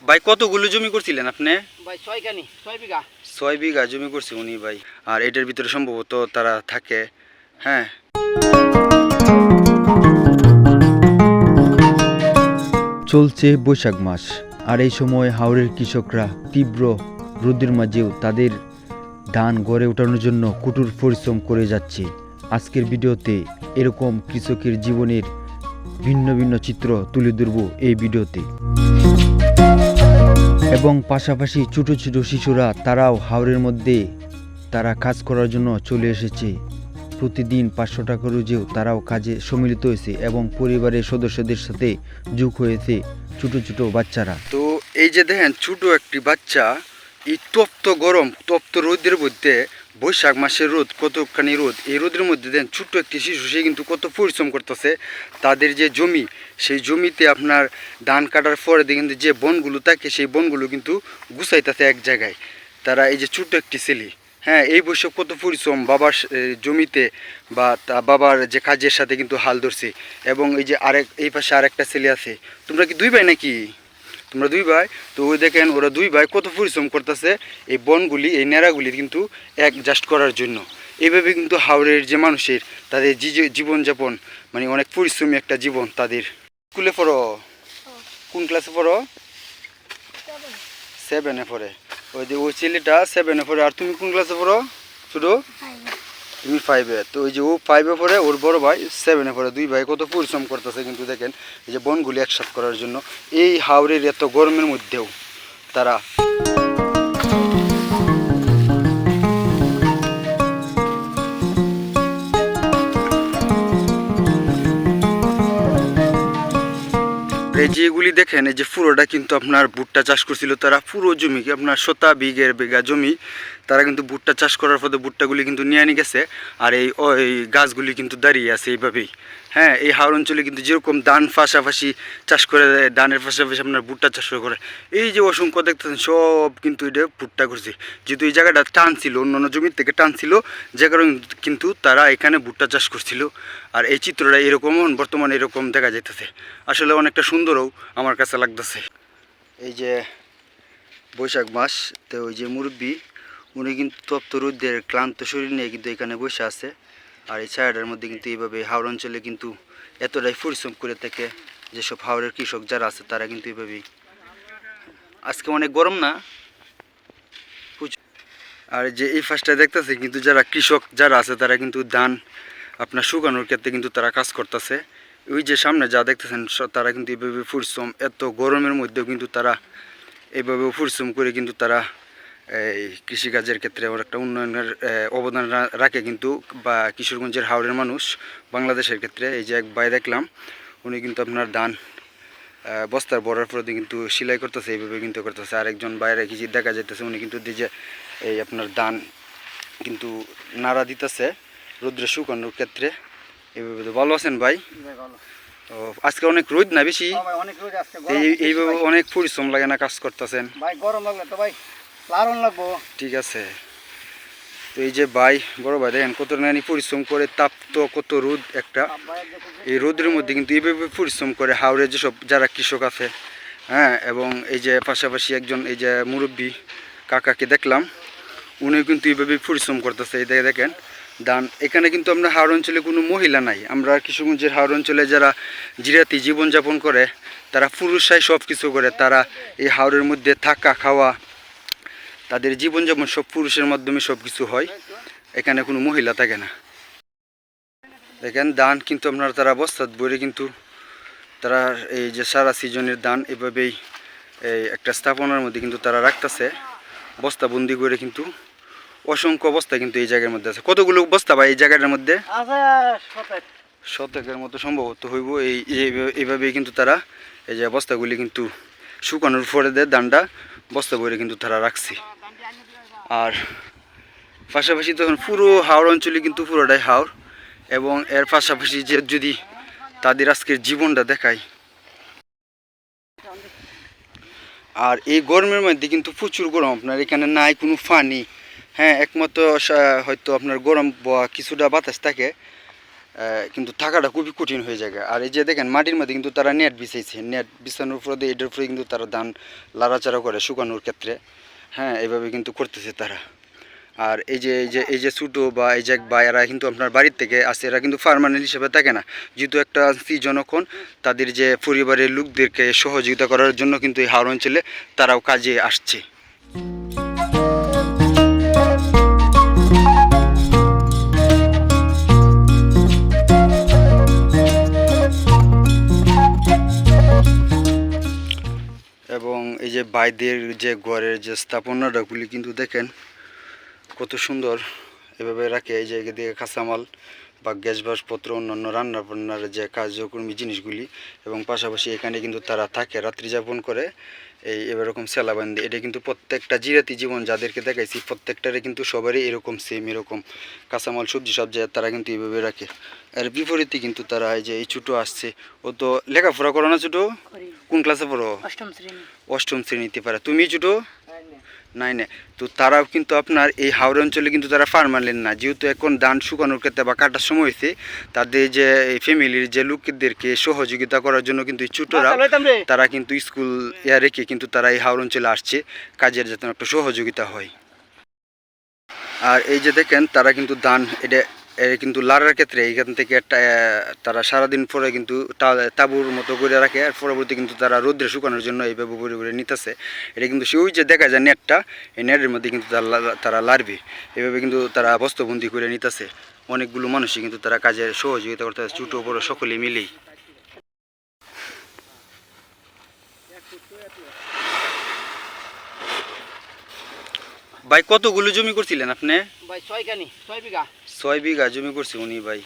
ভাই কতগুলো জমি করছিলেন আপনি? ভাই 6 বিঘা। 6 বিঘা জমি করছে উনি ভাই। আর এটার ভিতরে সম্ভবত তারা থাকে। হ্যাঁ, চলছে বৈশাখ মাস, আর এই সময় হাওরের কৃষকরা তীব্র রোদের মাঝেও তাদের ধান গড়ে ওঠানোর জন্য কঠোর পরিশ্রম করে যাচ্ছে। আজকের ভিডিওতে এরকম কৃষকের জীবনের ভিন্ন ভিন্ন চিত্র তুলে ধরব এই ভিডিওতে। এবং পাশাপাশি ছোট ছোট শিশুরা তারাও হাওরের মধ্যে তারা কাজ করার জন্য চলে এসেছে। প্রতিদিন 500 টাকা রোজেও তারাও কাজে সম্মিলিত হয়েছে এবং পরিবারের সদস্যদের সাথে যোগ হয়েছে ছোট ছোট বাচ্চারা। তো এই যে দেখেন ছোট একটি বাচ্চা এই তপ্ত গরম তপ্ত রোদের মধ্যে, বৈশাখ মাসের রোদ কতখানি রোদ, এই রোদের মধ্যে দেন ছোট্ট একটি শিশু সে কিন্তু কত পরিশ্রম করতেছে। তাদের যে জমি, সেই জমিতে আপনার ধান কাটার পরে কিন্তু যে বনগুলো থাকে সেই বনগুলো কিন্তু গুছাইতেছে এক জায়গায়। তারা এই যে ছোট্ট একটি ছেলে, হ্যাঁ, এই বৈশাখ কত পরিশ্রম বাবার জমিতে বা বাবার যে কাজের সাথে কিন্তু হাল ধরছে। এবং এই যে এই পাশে আরেকটা ছেলে আছে। তোমরা কি দুই ভাই নাকি? তোমরা দুই ভাই। তো ওই দেখেন ওরা দুই ভাই কত পরিশ্রম করতেছে এই বনগুলি, এই ন্যাড়াগুলি কিন্তু অ্যাডজাস্ট করার জন্য। এইভাবে কিন্তু হাওরের যে মানুষের তাদের জীবনযাপন মানে অনেক পরিশ্রমী একটা জীবন তাদের। স্কুলে পড়ো? কোন ক্লাসে পড়ো? 7-এ পড়ে। ওই যে ওই ছেলেটা 7-এ পড়ে। আর তুমি কোন ক্লাসে পড়ো? শুধু তুমি 5-এ। তো ওই যে ও 5-এ পড়ে, ওর বড় ভাই 7-এ পড়ে। দুই ভাই কত পরিশ্রম করতেছে কিন্তু দেখেন এই যে বনগুলি একসাথ করার জন্য এই হাওরের এত গরমের মধ্যেও তারা। এই যেগুলি দেখেন এই যে পুরোটা কিন্তু আপনার ভুট্টা চাষ করছিল তারা, পুরো জমি আপনার বিঘা জমি তারা কিন্তু ভুট্টা চাষ করার পরে ভুট্টাগুলি কিন্তু নিয়ে নিয়ে গেছে। আর ওই গাছগুলি কিন্তু দাঁড়িয়ে আছে এইভাবেই। হ্যাঁ, এই হাওর অঞ্চলে কিন্তু যেরকম ধান পাশাপাশি চাষ করে, ধানের পাশাপাশি আপনার ভুট্টা চাষ করে, এই যে অসংখ্য দেখতেছেন সব কিন্তু এটা ভুট্টা করছে। যেহেতু এই জায়গাটা টান ছিল, অন্যান্য জমির থেকে টান ছিল, যে কারণে কিন্তু তারা এখানে ভুট্টা চাষ করছিল। আর এই চিত্রটা এরকম বর্তমানে এরকম দেখা যাইতেছে। আসলে অনেকটা সুন্দরও আমার কাছে লাগতেছে। এই যে বৈশাখ মাস, তো ওই যে মুরব্বী উনি কিন্তু তপ্ত রোদের ক্লান্ত শরীর নিয়ে কিন্তু এখানে বসে আছে। আর এই ছায়াটার মধ্যে কিন্তু এইভাবে হাওড় অঞ্চলে কিন্তু এতটাই পরিশ্রম করে থাকে যেসব হাওড়ের কৃষক যারা আছে তারা কিন্তু এইভাবেই। আজকে অনেক গরম না? আর যে এই ফার্স্টটা দেখতেছে কিন্তু যারা কৃষক যারা আছে তারা কিন্তু ধান আপনার শুকানোর ক্ষেত্রে কিন্তু তারা কাজ করতেছে। ওই যে সামনে যা দেখতেছেন তারা কিন্তু এইভাবে পরিশ্রম, এত গরমের মধ্যেও কিন্তু তারা এইভাবে পরিশ্রম করে কিন্তু তারা এই কৃষিকাজের ক্ষেত্রে একটা উন্নয়নের অবদান রাখে কিন্তু, বা কিশোরগঞ্জের হাওড়ের মানুষ বাংলাদেশের ক্ষেত্রে। এই যে এক ভাই দেখলাম উনি কিন্তু আপনার ধান বস্তার বড়ার পরে কিন্তু সেলাই করতেছে, এইভাবে কিন্তু করতেছে। আরেকজন বাইরে কিছু দেখা যাইতেছে উনি কিন্তু যে এই আপনার ধান কিন্তু নাড়া দিতেছে রৌদ্রে শুকানোর ক্ষেত্রে। এইভাবে তো ভালো আছেন ভাই? ও আজকে অনেক রোদ না বেশি? এইভাবে অনেক পরিশ্রম লাগে না কাজ করতেছেন? ভাই গরম লাগলে তো ভাই লারন লাগবো। ঠিক আছে। তো এই যে ভাই, বড় ভাই দেখেন কত নানি পরিশ্রম করে, তাপ্ত কত রোদ একটা, এই রোদের মধ্যে কিন্তু এইভাবে পরিশ্রম করে হাওড়ে যেসব যারা কৃষক আছে। হ্যাঁ, এবং এই যে পাশাপাশি একজন এই যে মুরব্বী কাকাকে দেখলাম উনিও কিন্তু এইভাবে পরিশ্রম করতেছে। এই দেখেন ধান। এখানে কিন্তু আমরা হাওড় অঞ্চলে কোনো মহিলা নাই। আমরা কিশোরগঞ্জের হাওড় অঞ্চলে যারা জিরাতি জীবনযাপন করে তারা পুরুষরাই সব কিছু করে। তারা এই হাওড়ের মধ্যে থাকা খাওয়া তাদের জীবনযাপন সব পুরুষের মাধ্যমে সব কিছু হয়, এখানে কোনো মহিলা থাকে না। দেখেন ধান কিন্তু আপনারা তারা বস্তাত ভরে কিন্তু তারা এই যে সারা সিজনের ধান এভাবেই এই একটা স্থাপনার মধ্যে কিন্তু তারা রাখতেছে বস্তা বন্দি করে। কিন্তু অসংখ্য বস্তা কিন্তু এই জায়গার মধ্যে আছে। কতগুলো বস্তা ভাই এই জায়গাটার মধ্যে? শতকের মতো সম্ভবত হইব। এইভাবেই কিন্তু তারা এই যে বস্তাগুলি কিন্তু শুকানোর পরে দেয় ধানটা বস্তা ভরে কিন্তু তারা রাখছে। আর পাশাপাশি তখন পুরো হাওড় অঞ্চলে কিন্তু পুরোটাই হাওড়। এবং এর পাশাপাশি যে যদি তাদের আজকের জীবনটা দেখায়, আর এই গরমের মধ্যে কিন্তু প্রচুর গরম। আপনার এখানে নাই কোনো পানি। হ্যাঁ, একমাত্র হয়তো আপনার গরম কিছুটা বাতাস থাকে। কিন্তু থাকাটা খুবই কঠিন হয়ে যায়। আর এই যে দেখেন মাটির মধ্যে কিন্তু তারা নেট বিছাইছে, নেট বিছানোর পরে এটার উপরে কিন্তু তারা ধান লাড়াচাড়া করে শুকানোর ক্ষেত্রে। হ্যাঁ, এভাবে কিন্তু করতেছে তারা। আর এই যে ছোটো বা এই যে বা এরা কিন্তু আপনার বাড়ির থেকে আসে, এরা কিন্তু পার্মানেন্ট হিসেবে থাকে না, যেহেতু একটা জনগণ তাদের যে পরিবারের লোকদেরকে সহযোগিতা করার জন্য কিন্তু এই হাওড় অঞ্চলে তারাও কাজে আসছে। এবং এই যে বাইদের যে ঘরের যে স্থাপনাগুলি কিন্তু দেখেন কত সুন্দর এভাবে রাখে। এই যে এদিকে কাঁচামাল বা গ্যাস বাসপত্র অন্যান্য রান্না বান্নার যে কার্যক্রমী জিনিসগুলি, এবং পাশাপাশি এখানে কিন্তু তারা থাকে, রাত্রি যাপন করে এই এরকম সেলাবান্দি। এটা কিন্তু প্রত্যেকটা জিরাতি জীবন যাদেরকে দেখাইছি প্রত্যেকটারে কিন্তু সবারই এরকম সেম, এরকম কাঁচামাল সবজি সব জায়গায় তারা কিন্তু এইভাবে রাখে। আর বিপরীতে কিন্তু তারা এই যে এই ছোটো আসছে, ও তো লেখাপড়া করো না ছোটো? কোন ক্লাসে পড়ো? অষ্টম শ্রেণীতে পারে। তুমি ছোটো? নাই না। তো তারাও কিন্তু আপনার এই হাওড় অঞ্চলে কিন্তু তারা পার্মানেন্ট না, যেহেতু এখন ধান শুকানোর ক্ষেত্রে বা কাটার সময় হয়েছে, তাদের যে ফ্যামিলির যে লোকদেরকে সহযোগিতা করার জন্য কিন্তু ছোটরা তারা কিন্তু স্কুল রেখে কিন্তু তারা এই হাওড় অঞ্চলে আসছে কাজের যাতে একটা সহযোগিতা হয়। আর এই যে দেখেন তারা কিন্তু ধান এটা কিন্তু লাড়ার ক্ষেত্রে এইখান থেকে একটা তারা সারাদিন পরে কিন্তু তাঁবুর মতো করে রাখে, আর পরবর্তী কিন্তু তারা রোদ্রে শুকানোর জন্য এইভাবে করে করে নিতেছে। এটা কিন্তু সেই যে দেখা যায় নেটটা, এই নেটের মধ্যে কিন্তু তারা লাড়বে, এইভাবে কিন্তু তারা বস্ত্রবন্দি করে নিতেছে। অনেকগুলো মানুষই কিন্তু তারা কাজের সহযোগিতা করতেছে, ছোটো বড়ো সকলে মিলেই। ভাই কতগুলো জমি করছিলেন আপনি? ভাই 6 বিঘা। 6 বিঘা জমি করছে উনি ভাই।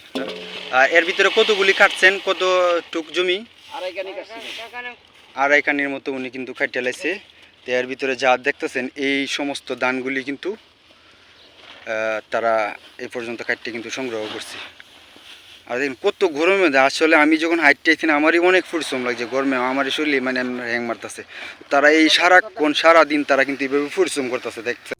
আর এর ভিতরে কতগুলি কাটছেন, কত টুক জমি? 2.5 কানি কাটছি। 2.5 কানির মতো উনি কিন্তু কাটিয়ে লাইছে। তো এর ভিতরে যা দেখতেছেন এই সমস্ত ধানগুলি কিন্তু তারা এই পর্যন্ত কাটতে কিন্তু সংগ্রহ করছে। আর দেখুন কত গরমে, আসলে আমি যখন হাইটটাইছি না আমারই অনেক পরিশ্রম লাগছে গরমে, আমারই শরীরে মানে হ্যাং মারতেছে। তারা এই সারাক্ষণ সারাদিন তারা কিন্তু এইভাবে পরিশ্রম করতেছে দেখছে।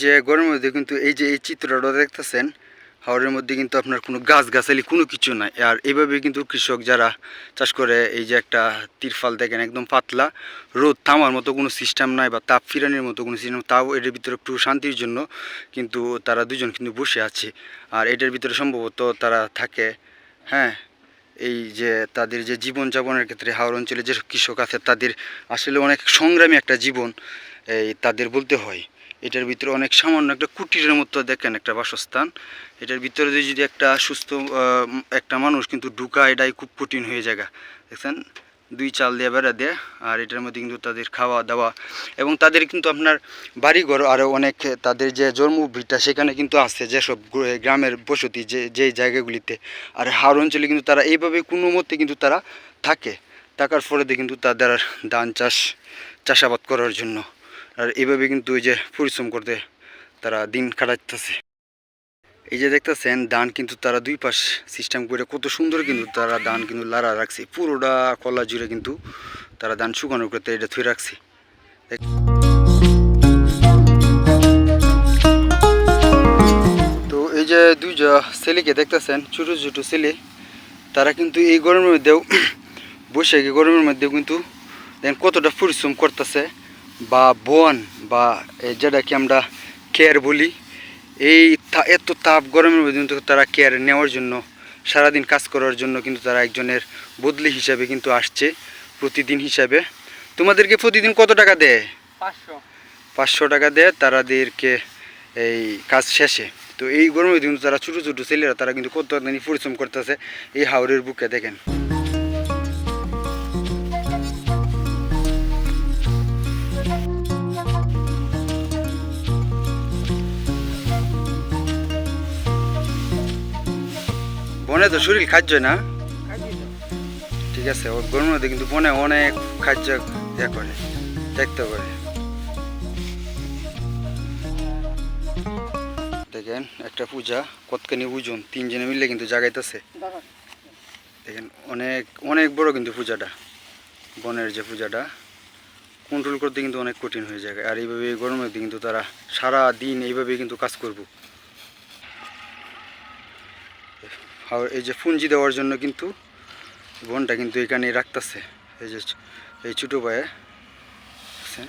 যে গরমের মধ্যে কিন্তু এই যে এই চিত্রটা দেখতেছেন হাওড়ের মধ্যে কিন্তু আপনার কোনো গাছগাছালি কোনো কিছু নাই। আর এইভাবে কিন্তু কৃষক যারা চাষ করে, এই যে একটা তিরফাল দেখেন একদম পাতলা, রোদ থামার মতো কোনো সিস্টেম নাই বা তাপ ফিরানোর মতো কোনো সিস্টেম, তাও এটার ভিতরে একটু শান্তির জন্য কিন্তু তারা দুজন কিন্তু বসে আছে। আর এটার ভিতরে সম্ভবত তারা থাকে। হ্যাঁ, এই যে তাদের যে জীবনযাপনের ক্ষেত্রে হাওড় অঞ্চলে যে কৃষক আছে তাদের আসলে অনেক সংগ্রামী একটা জীবন এই তাদের বলতে হয়। এটার ভিতরে অনেক সামান্য একটা কুটিরের মতো দেখেন একটা বাসস্থান, এটার ভিতরে যদি একটা সুস্থ একটা মানুষ কিন্তু ঢুকা এটাই খুব কঠিন হয়ে যায়। দেখছেন 2 চাল দিয়ে বেড়া দেয়, আর এটার মধ্যে কিন্তু তাদের খাওয়া দাওয়া এবং তাদের কিন্তু আপনার বাড়িঘর আরও অনেক, তাদের যে জন্মভূমিটা সেখানে কিন্তু আছে যেসব গ্রামের বসতি যে জায়গাগুলিতে। আর হাওড় অঞ্চলে কিন্তু তারা এইভাবে কোনো মতে কিন্তু তারা থাকার পরে কিন্তু তাদের ধান চাষাবাদ করার জন্য আর এইভাবে কিন্তু ওই যে পরিশ্রম করতে তারা দিন কাটাইতেছে। এই যে দেখতেছেন ধান কিন্তু তারা 2 পাশ সিস্টেম করে কত সুন্দর কিন্তু তারা ধান কিন্তু লাড়া রাখছে, পুরোটা কলা জুড়ে কিন্তু তারা ধান শুকানোর করতে এটা থুয়ে রাখছে। তো এই যে 2 ছেলেকে দেখতেছেন, ছোটো ছোটো ছেলে, তারা কিন্তু এই গরমের মধ্যেও বৈশাখী গরমের মধ্যেও কিন্তু দেখেন কতটা পরিশ্রম করতেছে। বা বন বা যেটাকে আমরা কেয়ার বলি, এই এত তাপ গরমের মধ্যে কিন্তু তারা কেয়ার নেওয়ার জন্য সারাদিন কাজ করার জন্য কিন্তু তারা একজনের বদলি হিসাবে কিন্তু আসছে প্রতিদিন হিসাবে। তোমাদেরকে প্রতিদিন কত টাকা দেয়? 500 টাকা দেয় তাদেরকে এই কাজ শেষে। তো এই গরমের কিন্তু তারা ছোটো ছোটো ছেলেরা তারা কিন্তু কত পরিশ্রম করতেছে এই হাওড়ের বুকে দেখেন। বনে তো শরীর খাদ্য না, ঠিক আছে। ওর গরমের মধ্যে কিন্তু বনে অনেক খাদ্য ইয়ে করে, দেখতে করে। দেখেন একটা পূজা কতখানি ওজন, তিনজনে মিললে কিন্তু জাগাইতেছে। দেখেন অনেক অনেক বড় কিন্তু পূজাটা, বনের যে পূজাটা কন্ট্রোল করতে কিন্তু অনেক কঠিন হয়ে যায়। আর এইভাবে গরমের মধ্যে কিন্তু তারা সারা দিন এইভাবে কিন্তু কাজ করব। আর এই যে পুঞ্জি দেওয়ার জন্য কিন্তু বনটা কিন্তু এখানে রাখতেছে। এই যে এই ছোটো ভাইয়ে বুঝছেন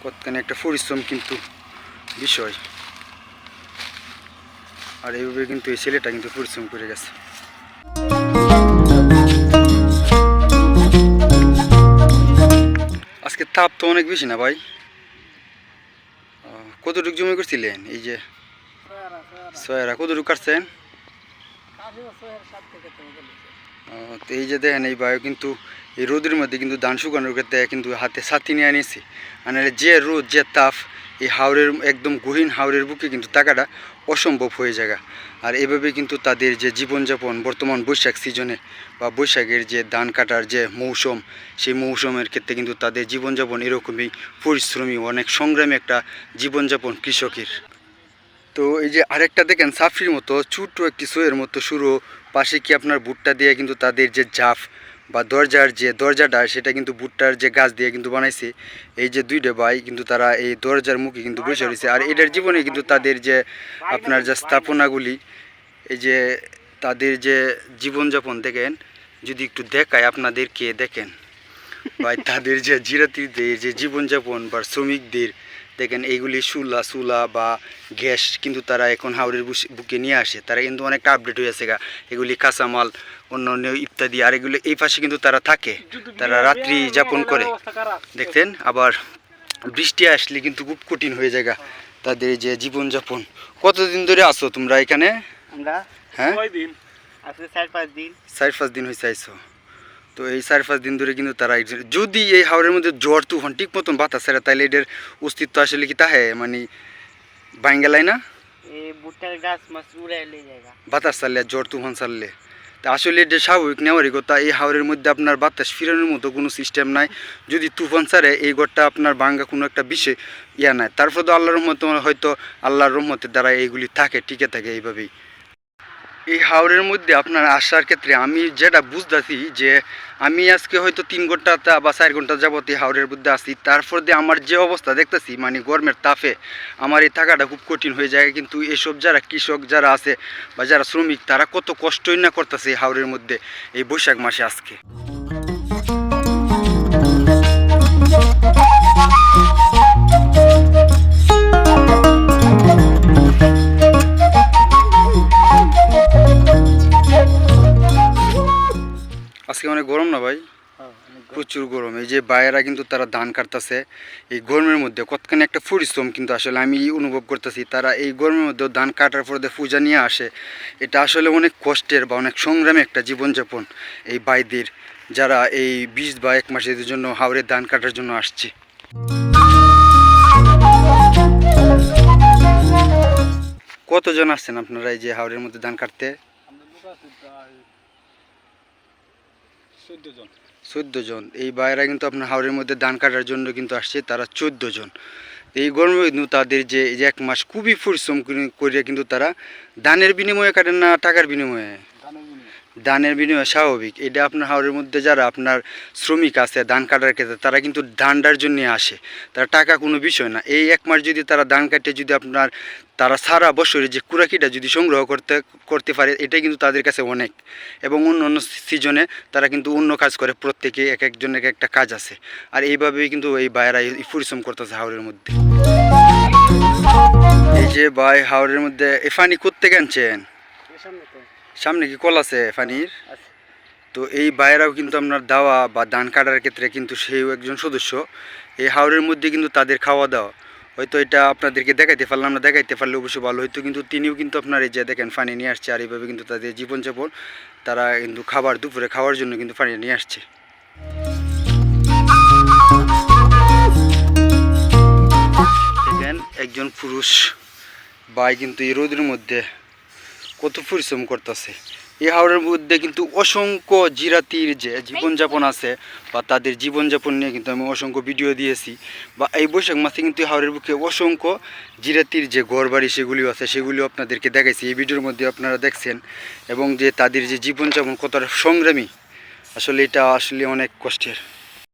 কতখানি একটা পরিশ্রম কিন্তু বিষয়। আর এইভাবে কিন্তু এই ছেলেটা কিন্তু পরিশ্রম করে গেছে। আজকে তাপ তো অনেক বেশি না ভাই? কতটুকু জমি করছিলেন? এই যে ছয়রা কতটুকু কাটছেন? তো এই যে দেখেন এই ভাই কিন্তু এই রোদের মধ্যে কিন্তু ধান শুকানোর ক্ষেত্রে কিন্তু হাতে ছাতি নিয়ে আনিয়েছি। মানে যে রোদ যে তাপ, এই হাওরের একদম গহীন হাওরের বুকে কিন্তু থাকাটা অসম্ভব হয়ে যায়। আর এভাবে কিন্তু তাদের যে জীবনযাপন বর্তমান বৈশাখ সিজনে বা বৈশাখের যে ধান কাটার যে মৌসুম, সেই মৌসুমের ক্ষেত্রে কিন্তু তাদের জীবনযাপন এরকমই পরিশ্রমী, অনেক সংগ্রামী একটা জীবনযাপন কৃষকের। তো এই যে আরেকটা দেখেন সাফরির মতো ছোট্ট একটি সোয়ের মতো শুরু, পাশে কি আপনার ভুট্টা দিয়ে কিন্তু তাদের যে জাফ বা দরজার যে দরজাটা সেটা কিন্তু ভুট্টার যে গাছ দিয়ে কিন্তু বানাইছে। এই যে দুইটা ভাই কিন্তু তারা এই দরজার মুখে কিন্তু বসে রয়েছে। আর এটার জীবনে কিন্তু তাদের যে আপনার যে স্থাপনাগুলি, এই যে তাদের যে জীবনযাপন দেখেন, যদি একটু দেখায় আপনাদেরকে, দেখেন ভাই তাদের যে জিরাতিদের যে জীবনযাপন বা শ্রমিকদের দেখেন, এইগুলি চুলা বা গ্যাস কিন্তু তারা এখন হাওরের বুকে নিয়ে আসে। তারা কিন্তু অনেকটা আপডেট হয়ে আছে এগুলি কাঁচামাল অন্য ইত্যাদি। আর এগুলি এই পাশে কিন্তু তারা থাকে, তারা রাত্রি যাপন করে। দেখছেন আবার বৃষ্টি আসলে কিন্তু খুব কঠিন হয়ে যায় তাদের যে জীবনযাপন। কতদিন ধরে আসো তোমরা এখানে? হ্যাঁ 4-5 দিন হয়েছে আইসো। তো এই 4-5 দিন ধরে কিন্তু তারা যদি এই হাওরের মধ্যে ঝড় তুফান ঠিক মতন বাতাস ছাড়ে তাহলে এদের অস্তিত্ব আসলে কি তাহে মানে বাইঙ্গালাই না বাতাস ছাড়লে ঝড় তুফান ছাড়লে। তা আসলে এটা স্বাভাবিক নেওয়ারই কথা। এই হাওরের মধ্যে আপনার বাতাস ফিরানোর মতো কোনো সিস্টেম নাই। যদি তুফান ছাড়ে এই ঘরটা আপনার ভাঙ্গা কোনো একটা বিষয় নাই। তারপর তো আল্লাহর রহমতে হয়তো আল্লাহর রহমতের দ্বারা এইগুলি থাকে, টিকে থাকে এইভাবেই। এই হাওরের মধ্যে আপনার আসার ক্ষেত্রে আমি যেটা বুঝতেছি যে আমি আজকে হয়তো 3 ঘন্টা বা 4 ঘন্টা যাবত এই হাওরের মধ্যে আসি, তারপর দিয়ে আমার যে অবস্থা দেখতেছি মানে গরমের তাপে আমার এই থাকাটা খুব কঠিন হয়ে যায়। কিন্তু এসব যারা কৃষক যারা আছে বা যারা শ্রমিক তারা কত কষ্টই না করতেছে এই হাওরের মধ্যে এই বৈশাখ মাসে। আজকে আজকে অনেক গরম না ভাই? প্রচুর গরম। এই যে বাইরা কিন্তু তারা ধান কাটতেছে এই গরমের মধ্যে, কতখানি একটা পরিশ্রম কিন্তু আসলে আমি অনুভব করতেছি। তারা এই গরমের মধ্যে ধান কাটার পরে পূজা নিয়ে আসে, এটা আসলে অনেক কষ্টের বা অনেক সংগ্রামী একটা জীবনযাপন এই ভাইদের, যারা এই 20 বা 1 মাসের জন্য হাওড়ে ধান কাটার জন্য আসছে। কতজন আসছেন আপনারা এই যে হাওড়ের মধ্যে ধান কাটতে? 14 জন। এই ভাইয়েরা কিন্তু আপনার হাওরের মধ্যে ধান কাটার জন্য কিন্তু আসছে, তারা 14 জন। এই গরমে কিন্তু তাদের যে 1 মাস খুবই পরিশ্রম করে কিন্তু তারা ধানের বিনিময়ে কাটেন না টাকার বিনিময়ে? ধানের বিনিময়ে, স্বাভাবিক। এটা আপনার হাওরের মধ্যে যারা আপনার শ্রমিক আছে ধান কাটার ক্ষেত্রে তারা কিন্তু ধানটার জন্য আসে, তারা টাকা কোনো বিষয় না। এই 1 মাস যদি তারা ধান কাটে যদি আপনার তারা সারা বছরে যে কুড়াকিটা যদি সংগ্রহ করতে পারে এটাই কিন্তু তাদের কাছে অনেক। এবং অন্য অন্য সিজনে তারা কিন্তু অন্য কাজ করে, প্রত্যেকে এক একজনের একটা কাজ আছে। আর এইভাবেই কিন্তু এই ভাইয়েরা পরিশ্রম করতেছে হাওরের মধ্যে। এই যে ভাই হাওরের মধ্যে এই পানি কোত্থেকে আনছেন? সামনে কি কল আছে পানির? তো এই ভাইয়েরাও কিন্তু আপনার দাওয়া বা ধান কাটার ক্ষেত্রে কিন্তু সেও একজন সদস্য। এই হাওরের মধ্যে কিন্তু তাদের খাওয়া দাওয়া হয়তো এটা আপনাদেরকে দেখাইতে পারলাম না, দেখাইতে পারলে অবশ্যই ভালো হয়তো। কিন্তু তিনিও কিন্তু আপনার এই যে দেখেন পানি নিয়ে আসছে। আর এইভাবে কিন্তু তাদের জীবনযাপন, তারা কিন্তু দুপুরে খাওয়ার জন্য কিন্তু পানি নিয়ে আসছে। দেখেন একজন পুরুষ ভাই কিন্তু এই রোদের মধ্যে কত পরিশ্রম করতেছে। এই হাওরের মধ্যে কিন্তু অসংখ্য জিরাতির যে জীবনযাপন আছে বা তাদের জীবনযাপন নিয়ে কিন্তু আমি অসংখ্য ভিডিও দিয়েছি। বা এই বৈশাখ মাসে কিন্তু এই হাওরের বুকে অসংখ্য জিরাতির যে ঘরবাড়ি সেগুলিও আছে, সেগুলিও আপনাদেরকে দেখাইছি এই ভিডিওর মধ্যে আপনারা দেখছেন। এবং যে তাদের যে জীবনযাপন কতটা সংগ্রামী, আসলে এটা আসলে অনেক কষ্টের।